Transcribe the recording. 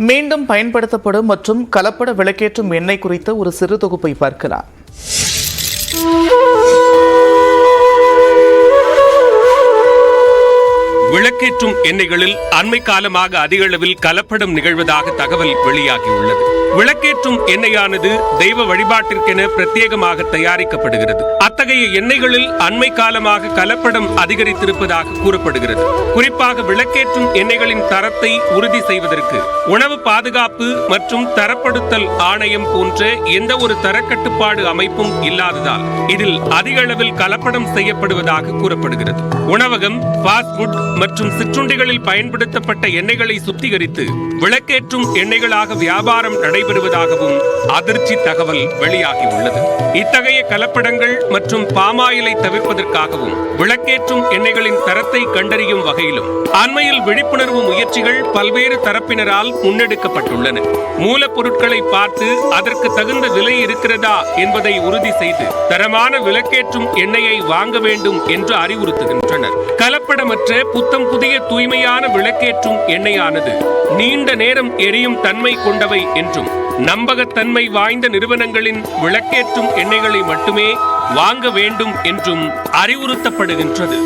மீண்டும் பயன்படுத்தப்படும் மற்றும் கலப்பட விளக்கேற்றும் எண்ணெய் குறித்த ஒரு சிறு தொகுப்பை பார்க்கலாம். விளக்கேற்றும் எண்ணெய்களில் அண்மை காலமாக அதிக அளவில் கலப்படம் நிகழ்வதாக தகவல் வெளியாகியுள்ளது. விளக்கேற்றும் எண்ணெயானது தெய்வ வழிபாட்டிற்கென பிரத்யேகமாக தயாரிக்கப்படுகிறது. அத்தகைய எண்ணெய்களில் அண்மை காலமாக கலப்படம் அதிகரித்திருப்பதாக கூறப்படுகிறது. குறிப்பாக விளக்கேற்றும் எண்ணெய்களின் தரத்தை உறுதி செய்வதற்கு உணவு பாதுகாப்பு மற்றும் தரப்படுத்தல் ஆணையம் போன்ற எந்த ஒரு தரக்கட்டுப்பாடு அமைப்பும் இல்லாததால் இதில் அதிக அளவில் கலப்படம் செய்யப்படுவதாக கூறப்படுகிறது. உணவகம், ஃபாஸ்ட் ஃபுட் மற்றும் சிற்றுண்டிகளில் பயன்படுத்தப்பட்ட எண்ணெய்களை சுத்திகரித்து விளக்கேற்றும் எண்ணெய்களாக வியாபாரம் நடைபெறுவதாகவும் அதிர்ச்சி தகவல் வெளியாகியுள்ளது. இத்தகைய கலப்படங்கள் மற்றும் பாமாயிலை தவிர்ப்பதற்காகவும் விளக்கேற்றும் எண்ணெய்களின் தரத்தை கண்டறியும் வகையிலும் அண்மையில் விழிப்புணர்வு முயற்சிகள் பல்வேறு தரப்பினரால் முன்னெடுக்கப்பட்டுள்ளன. மூலப்பொருட்களை பார்த்து அதற்கு தகுந்த விலை இருக்கிறதா என்பதை உறுதி செய்து தரமான விளக்கேற்றும் எண்ணெயை வாங்க வேண்டும் என்று அறிவுறுத்துகின்றனர். கலப்படமற்ற புத்தம் புதிய தூய்மையான விளக்கேற்றும் எண்ணெயானது நீண்ட நேரம் எரியும் தன்மை கொண்டவை என்றும் நம்பகத்தன்மை வாய்ந்த நிறுவனங்களின் விளக்கேற்றும் எண்ணெய்களை மட்டுமே வாங்க வேண்டும் என்றும் அறிவுறுத்தப்படுகின்றது.